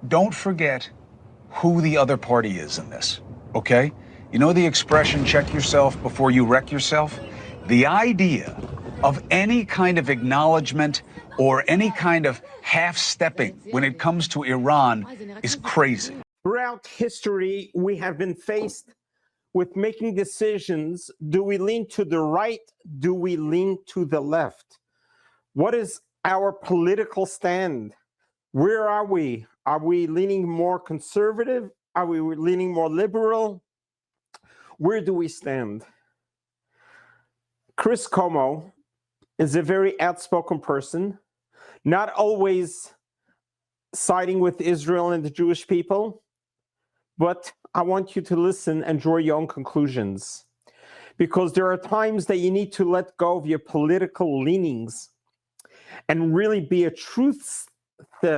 don't forget who the other party is in this, okay? You know the expression, check yourself before you wreck yourself? The idea of any kind of acknowledgement or any kind of half-stepping when it comes to Iran is crazy. Throughout history, we have been faced with making decisions. Do we lean to the right? Do we lean to the left? What is our political stand? Where are we? Are we leaning more conservative? Are we leaning more liberal? Where do we stand? Chris Cuomo is a very outspoken person, not always siding with Israel and the Jewish people, but I want you to listen and draw your own conclusions, because there are times that you need to let go of your political leanings and really be a truth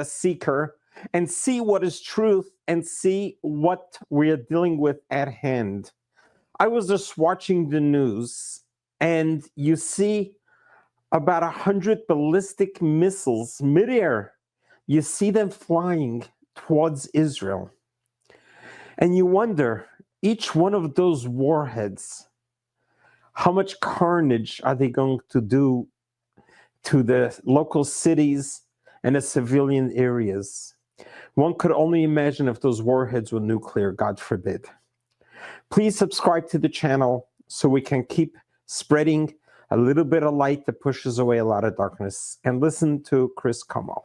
seeker and see what is truth and see what we are dealing with at hand. I was just watching the news, and you see about 100 ballistic missiles midair. You see them flying towards Israel. And you wonder, each one of those warheads, how much carnage are they going to do to the local cities and the civilian areas? One could only imagine if those warheads were nuclear, God forbid. Please subscribe to the channel so we can keep spreading a little bit of light that pushes away a lot of darkness. And listen to Chris Cuomo.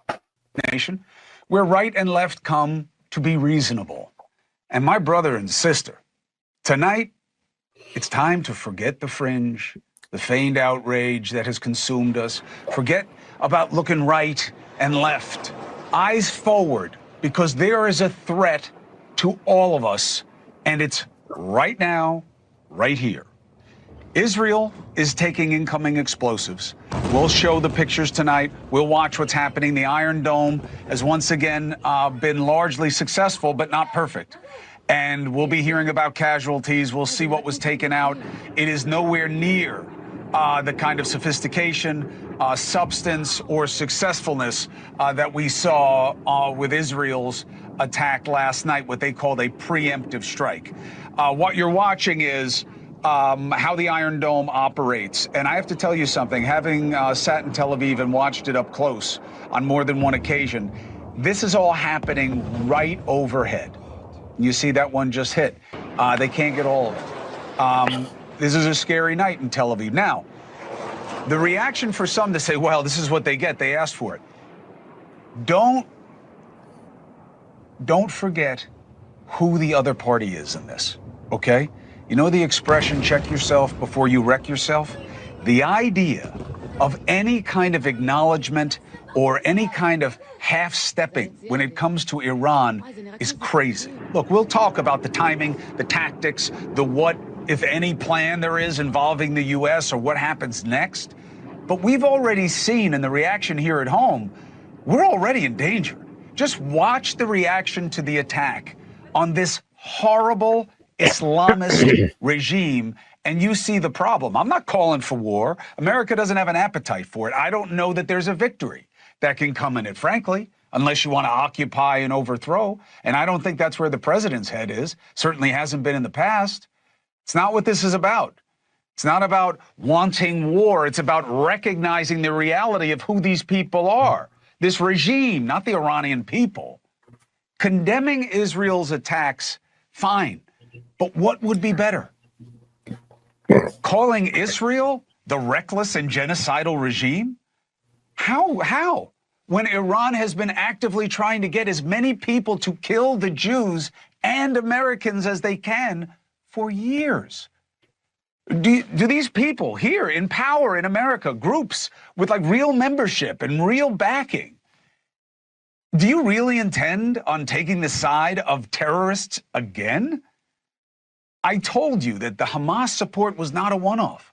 Nation, where right and left come to be reasonable. And my brother and sister, tonight, it's time to forget the fringe, the feigned outrage that has consumed us. Forget about looking right and left. Eyes forward, because there is a threat to all of us, and it's right now, right here. Israel is taking incoming explosives. We'll show the pictures tonight. We'll watch what's happening. The Iron Dome has once again been largely successful, but not perfect. And we'll be hearing about casualties. We'll see what was taken out. It is nowhere near the kind of sophistication, substance, or successfulness that we saw with Israel's attack last night, what they called a preemptive strike. What you're watching is how the Iron Dome operates. And I have to tell you something, having sat in Tel Aviv and watched it up close on more than one occasion, this is all happening right overhead. You see that one just hit. They can't get all of it. This is a scary night in Tel Aviv. Now, the reaction for some to say, well, this is what they get, they asked for it. Don't forget who the other party is in this, okay? You know the expression, check yourself before you wreck yourself? The idea of any kind of acknowledgement or any kind of half-stepping when it comes to Iran is crazy. Look, we'll talk about the timing, the tactics, the what, if any, plan there is involving the U.S. or what happens next. But we've already seen in the reaction here at home, we're already in danger. Just watch the reaction to the attack on this horrible Islamist regime, and you see the problem. I'm not calling for war. America doesn't have an appetite for it. I don't know that there's a victory that can come in it, frankly, unless you want to occupy and overthrow. And I don't think that's where the president's head is. Certainly hasn't been in the past. It's not what this is about. It's not about wanting war. It's about recognizing the reality of who these people are. This regime, not the Iranian people. Condemning Israel's attacks, fine. But what would be better? Calling Israel the reckless and genocidal regime? How? When Iran has been actively trying to get as many people to kill the Jews and Americans as they can for years. Do these people here in power in America, groups with like real membership and real backing, do you really intend on taking the side of terrorists again? I told you that the Hamas support was not a one-off.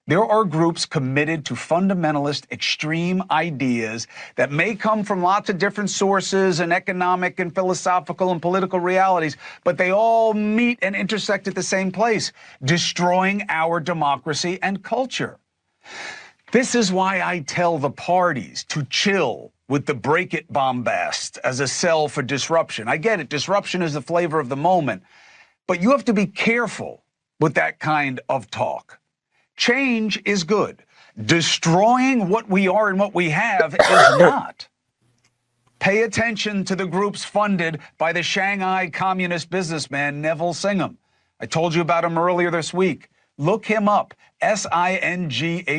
There are groups committed to fundamentalist extreme ideas that may come from lots of different sources and economic and philosophical and political realities, but they all meet and intersect at the same place, destroying our democracy and culture. This is why I tell the parties to chill with the break it bombast as a sell for disruption. I get it. Disruption is the flavor of the moment. But you have to be careful with that kind of talk. Change is good. Destroying what we are and what we have is not. Pay attention to the groups funded by the Shanghai communist businessman Neville Singham. I told you about him earlier this week. Look him up, Singham.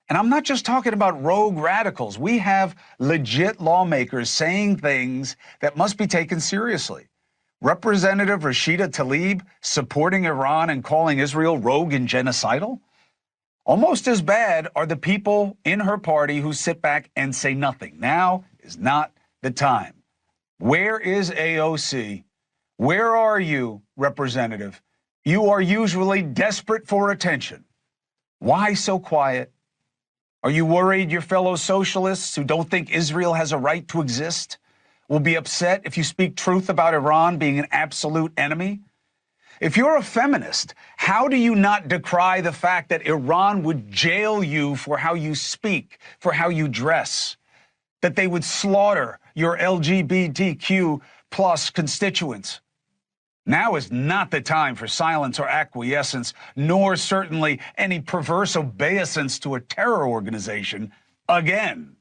And I'm not just talking about rogue radicals. We have legit lawmakers saying things that must be taken seriously. Representative Rashida Tlaib supporting Iran and calling Israel rogue and genocidal? Almost as bad are the people in her party who sit back and say nothing. Now is not the time. Where is AOC? Where are you, Representative? You are usually desperate for attention. Why so quiet? Are you worried your fellow socialists who don't think Israel has a right to exist will be upset if you speak truth about Iran being an absolute enemy? If you're a feminist, how do you not decry the fact that Iran would jail you for how you speak, for how you dress, that they would slaughter your LGBTQ plus constituents? Now is not the time for silence or acquiescence, nor certainly any perverse obeisance to a terror organization again.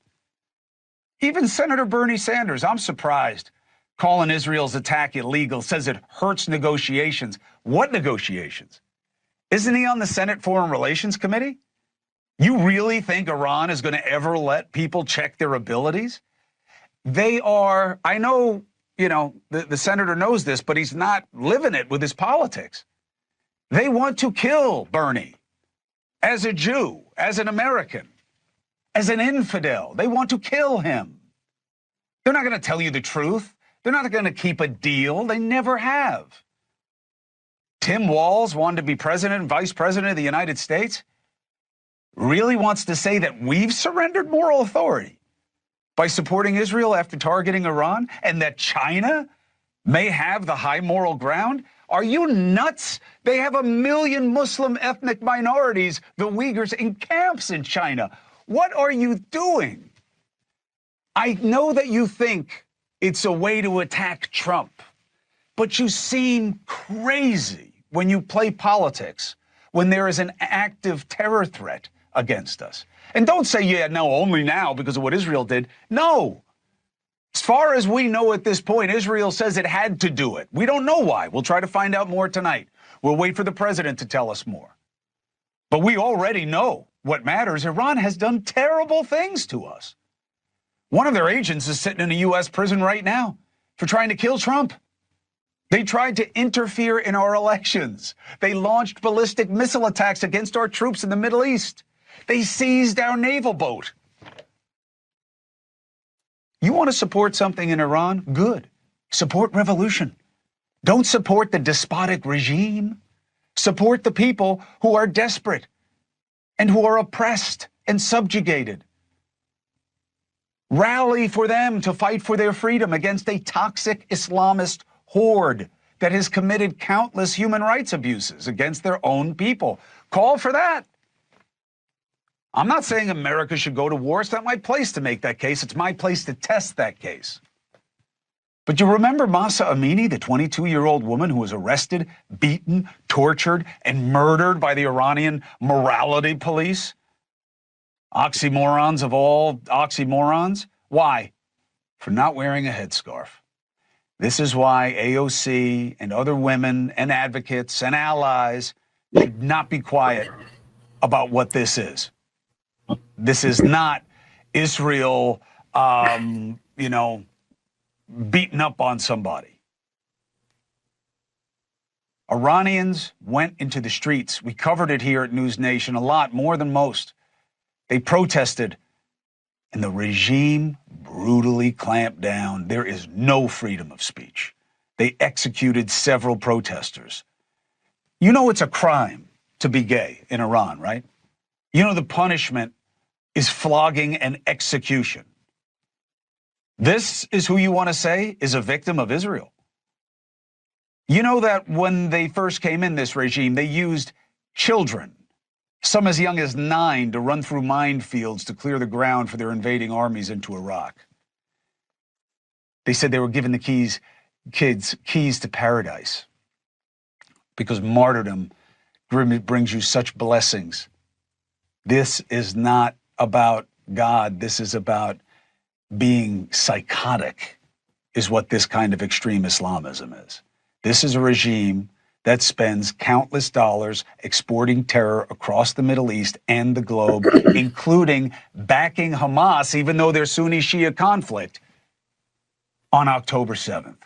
Even Senator Bernie Sanders, I'm surprised, calling Israel's attack illegal, says it hurts negotiations. What negotiations? Isn't he on the Senate Foreign Relations Committee? You really think Iran is going to ever let people check their abilities? They are, I know, the senator knows this, but he's not living it with his politics. They want to kill Bernie as a Jew, as an American, as an infidel. They want to kill him. They're not going to tell you the truth. They're not going to keep a deal. They never have. Tim Walz wanted to be president and vice president of the United States. Really wants to say that we've surrendered moral authority by supporting Israel after targeting Iran, and that China may have the high moral ground? Are you nuts? They have 1 million Muslim ethnic minorities, the Uyghurs, in camps in China. What are you doing? I know that you think it's a way to attack Trump, but you seem crazy when you play politics, when there is an active terror threat against us. And don't say, yeah, no, only now because of what Israel did. No. As far as we know at this point, Israel says it had to do it. We don't know why. We'll try to find out more tonight. We'll wait for the president to tell us more. But we already know what matters. Iran has done terrible things to us. One of their agents is sitting in a U.S. prison right now for trying to kill Trump. They tried to interfere in our elections. They launched ballistic missile attacks against our troops in the Middle East. They seized our naval boat. You want to support something in Iran? Good. Support revolution. Don't support the despotic regime. Support the people who are desperate and who are oppressed and subjugated. Rally for them to fight for their freedom against a toxic Islamist horde that has committed countless human rights abuses against their own people. Call for that. I'm not saying America should go to war. It's not my place to make that case. It's my place to test that case. But you remember Mahsa Amini, the 22-year-old woman who was arrested, beaten, tortured, and murdered by the Iranian morality police? Oxymorons of all oxymorons. Why? For not wearing a headscarf. This is why AOC and other women and advocates and allies should not be quiet about what this is. This is not Israel, beating up on somebody. Iranians went into the streets. We covered it here at News Nation a lot, more than most. They protested, and the regime brutally clamped down. There is no freedom of speech. They executed several protesters. You know it's a crime to be gay in Iran, right? You know the punishment is flogging and execution. This is who you want to say is a victim of Israel. You know that when they first came in, this regime, they used children some as young as 9 to run through minefields to clear the ground for their invading armies into Iraq. They said they were giving the kids keys to paradise because martyrdom brings you such blessings. This is not about God. This is about being psychotic, is what this kind of extreme Islamism is. This is a regime that spends countless dollars exporting terror across the Middle East and the globe, including backing Hamas, even though there's Sunni-Shia conflict, on October 7th.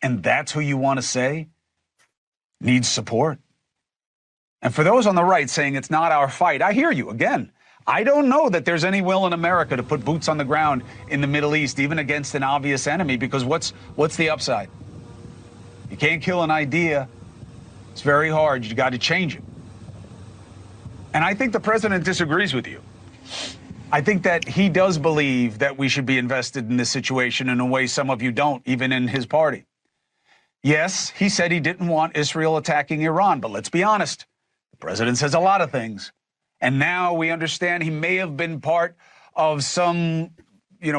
And that's who you want to say needs support. And for those on the right saying it's not our fight, I hear you. Again, I don't know that there's any will in America to put boots on the ground in the Middle East, even against an obvious enemy, because what's the upside? You can't kill an idea. It's very hard. You got to change it. And I think the president disagrees with you. I think that he does believe that we should be invested in this situation in a way some of you don't, even in his party. Yes, he said he didn't want Israel attacking Iran, but let's be honest. The president says a lot of things. And now we understand he may have been part of some,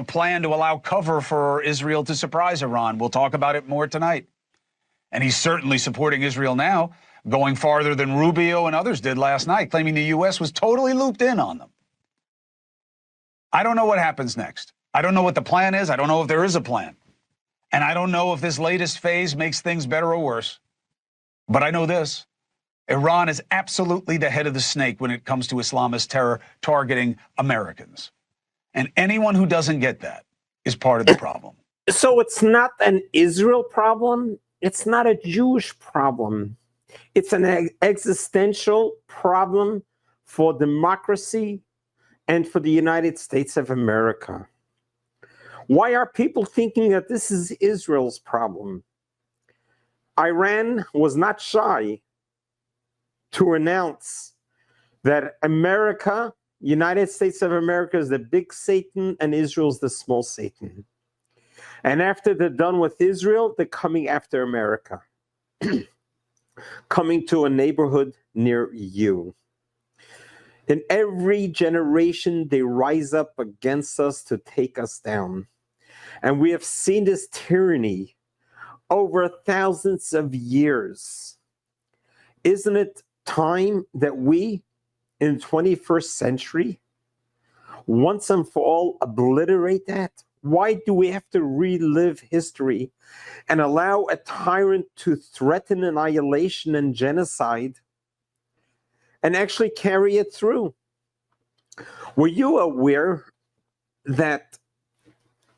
plan to allow cover for Israel to surprise Iran. We'll talk about it more tonight. And he's certainly supporting Israel now, going farther than Rubio and others did last night, claiming the U.S. was totally looped in on them. I don't know what happens next. I don't know what the plan is. I don't know if there is a plan. And I don't know if this latest phase makes things better or worse. But I know this. Iran is absolutely the head of the snake when it comes to Islamist terror targeting Americans. And anyone who doesn't get that is part of the problem. So it's not an Israel problem. It's not a Jewish problem. It's an existential problem for democracy and for the United States of America. Why are people thinking that this is Israel's problem? Iran was not shy to announce that America, United States of America, is the big Satan and Israel's the small Satan. And after they're done with Israel, they're coming after America, coming to a neighborhood near you. In every generation, they rise up against us to take us down. And we have seen this tyranny over thousands of years. Isn't it time that we, in the 21st century, once and for all obliterate that? Why do we have to relive history and allow a tyrant to threaten annihilation and genocide and actually carry it through? Were you aware that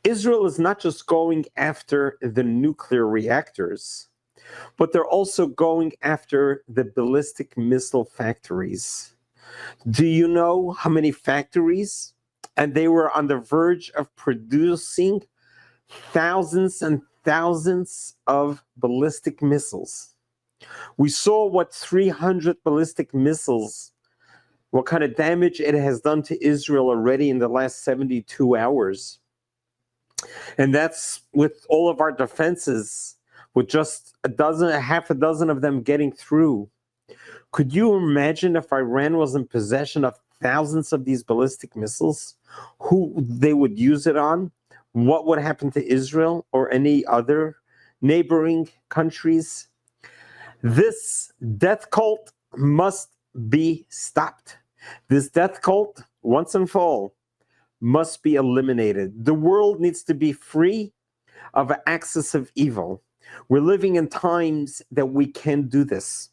Israel is not just going after the nuclear reactors, but they're also going after the ballistic missile factories? Do you know how many factories? And they were on the verge of producing thousands and thousands of ballistic missiles. We saw what 300 ballistic missiles, what kind of damage it has done to Israel already in the last 72 hours. And that's with all of our defenses, with just half a dozen of them getting through. Could you imagine if Iran was in possession of thousands of these ballistic missiles, who they would use it on? What would happen to Israel or any other neighboring countries? This death cult must be stopped. This death cult, once and for all, must be eliminated. The world needs to be free of an axis of evil. We're living in times that we can do this.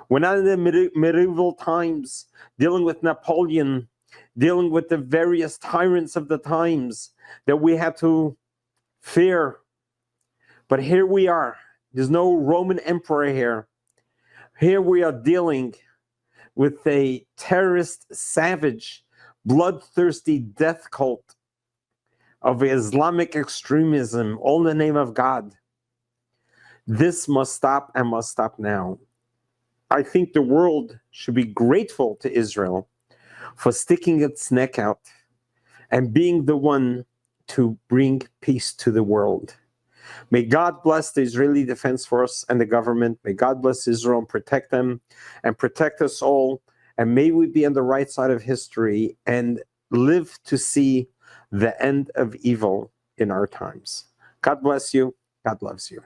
We're not in the medieval times dealing with Napoleon, dealing with the various tyrants of the times that we had to fear. But here we are. There's no Roman emperor here. Here we are dealing with a terrorist, savage, bloodthirsty death cult of Islamic extremism, all in the name of God. This must stop and must stop now. I think the world should be grateful to Israel for sticking its neck out and being the one to bring peace to the world. May God bless the Israeli Defense Force and the government. May God bless Israel and protect them and protect us all And may we be on the right side of history and live to see the end of evil in our times. God bless you. God loves you.